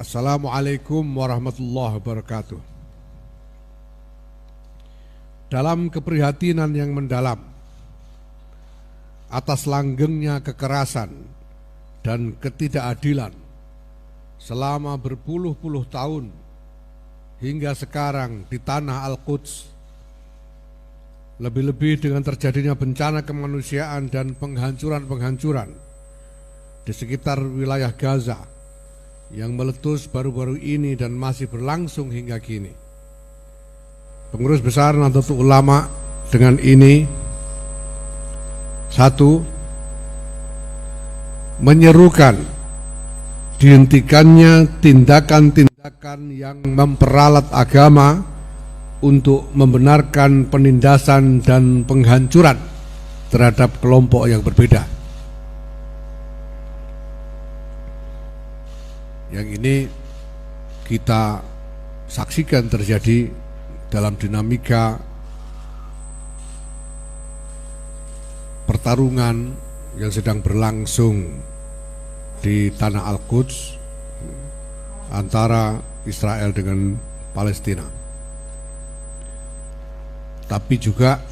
Assalamualaikum warahmatullahi wabarakatuh. Dalam keprihatinan yang mendalam atas langgengnya kekerasan dan ketidakadilan selama berpuluh-puluh tahun hingga sekarang di tanah Al-Quds, lebih-lebih dengan terjadinya bencana kemanusiaan dan penghancuran-penghancuran di sekitar wilayah Gaza yang meletus baru-baru ini dan masih berlangsung hingga kini. Pengurus Besar Nahdlatul Ulama dengan ini, satu, menyerukan dihentikannya tindakan-tindakan yang memperalat agama untuk membenarkan penindasan dan penghancuran terhadap kelompok yang berbeda. Yang ini kita saksikan terjadi dalam dinamika pertarungan yang sedang berlangsung di tanah Al-Quds antara Israel dengan Palestina. Tapi juga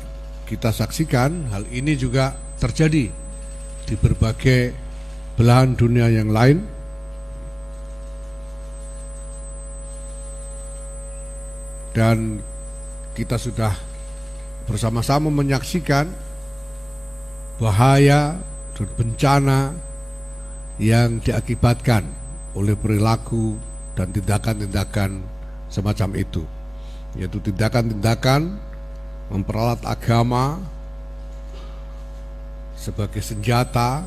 kita saksikan hal ini juga terjadi di berbagai belahan dunia yang lain. Dan kita sudah bersama-sama menyaksikan bahaya dan bencana yang diakibatkan oleh perilaku dan tindakan-tindakan semacam itu, yaitu tindakan-tindakan memperalat agama sebagai senjata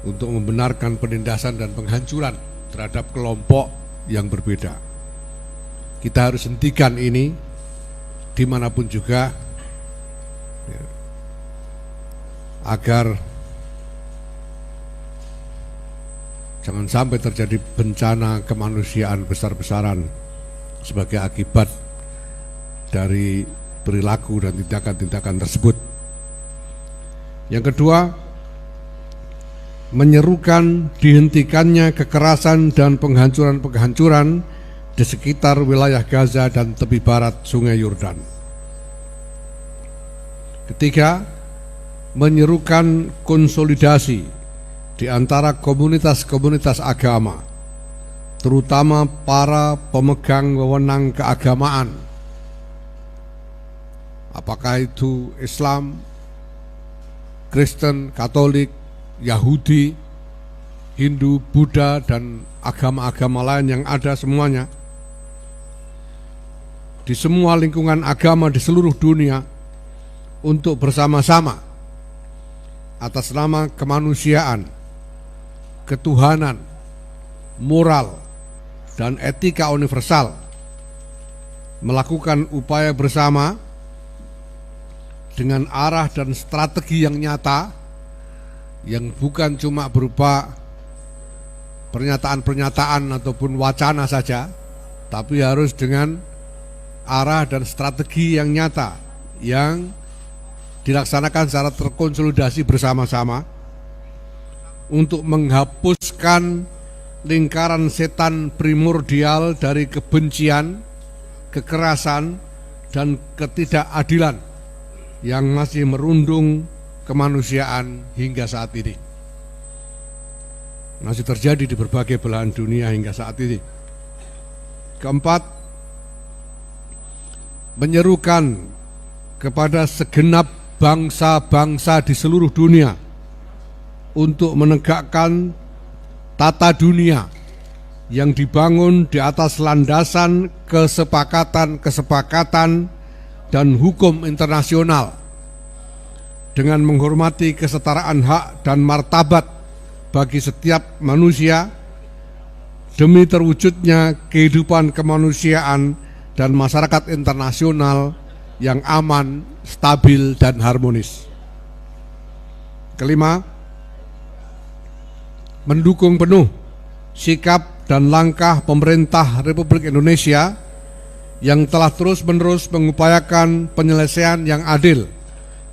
untuk membenarkan penindasan dan penghancuran terhadap kelompok yang berbeda. Kita harus hentikan ini dimanapun juga, ya, agar jangan sampai terjadi bencana kemanusiaan besar-besaran sebagai akibat dari perilaku dan tindakan-tindakan tersebut. Yang kedua, menyerukan dihentikannya kekerasan dan penghancuran-penghancuran di sekitar wilayah Gaza dan tepi barat Sungai Yordan. Ketiga, menyerukan konsolidasi di antara komunitas-komunitas agama, terutama para pemegang wewenang keagamaan, apakah itu Islam, Kristen, Katolik, Yahudi, Hindu, Buddha, dan agama-agama lain yang ada semuanya, di semua lingkungan agama di seluruh dunia, untuk bersama-sama atas nama kemanusiaan, ketuhanan, moral, dan etika universal melakukan upaya bersama dengan arah dan strategi yang nyata, yang bukan cuma berupa pernyataan-pernyataan ataupun wacana saja, tapi harus dengan arah dan strategi yang nyata yang dilaksanakan secara terkonsolidasi bersama-sama untuk menghapuskan lingkaran setan primordial dari kebencian, kekerasan, dan ketidakadilan yang masih merundung kemanusiaan hingga saat ini. Masih terjadi di berbagai belahan dunia hingga saat ini. Keempat, menyerukan kepada segenap bangsa-bangsa di seluruh dunia untuk menegakkan tata dunia yang dibangun di atas landasan kesepakatan-kesepakatan dan hukum internasional dengan menghormati kesetaraan hak dan martabat bagi setiap manusia demi terwujudnya kehidupan kemanusiaan dan masyarakat internasional yang aman, stabil, dan harmonis. Kelima, mendukung penuh sikap dan langkah pemerintah Republik Indonesia yang telah terus-menerus mengupayakan penyelesaian yang adil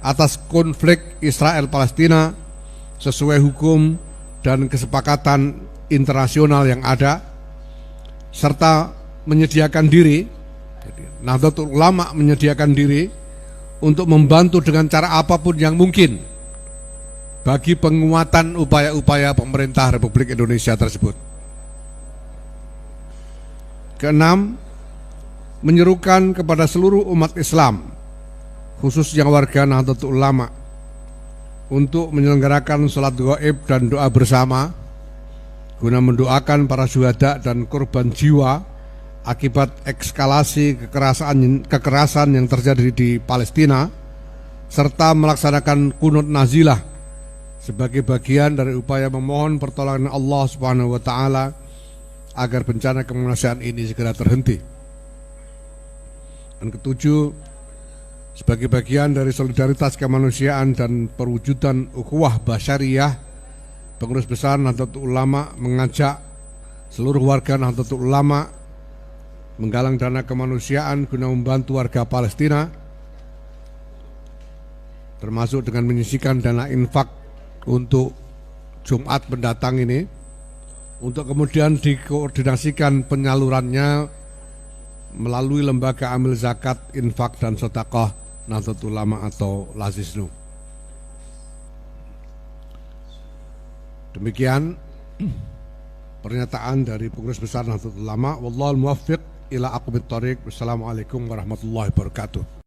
atas konflik Israel-Palestina sesuai hukum dan kesepakatan internasional yang ada, serta menyediakan diri, Nahdlatul Ulama menyediakan diri untuk membantu dengan cara apapun yang mungkin bagi penguatan upaya-upaya pemerintah Republik Indonesia tersebut. Keenam, menyerukan kepada seluruh umat Islam, khususnya warga Nahdlatul Ulama, untuk menyelenggarakan sholat gaib dan doa bersama guna mendoakan para syuhada dan korban jiwa akibat ekskalasi kekerasan yang terjadi di Palestina, serta melaksanakan kunut nazilah sebagai bagian dari upaya memohon pertolongan Allah Subhanahu wa taala agar bencana kemanusiaan ini segera terhenti. Dan ketujuh, sebagai bagian dari solidaritas kemanusiaan dan perwujudan ukhuwah basyariyah, Pengurus Besar Nahdlatul Ulama mengajak seluruh warga Nahdlatul Ulama menggalang dana kemanusiaan guna membantu warga Palestina, termasuk dengan menyisikan dana infak untuk Jumat mendatang ini, untuk kemudian dikoordinasikan penyalurannya melalui lembaga amil zakat, infak, dan sedekah Nahdlatul Ulama atau Lazisnu. Demikian pernyataan dari Pengurus Besar Nahdlatul Ulama. Wallahul muwaffiq ila aqwamit thoriq. Wassalamualaikum warahmatullahi wabarakatuh.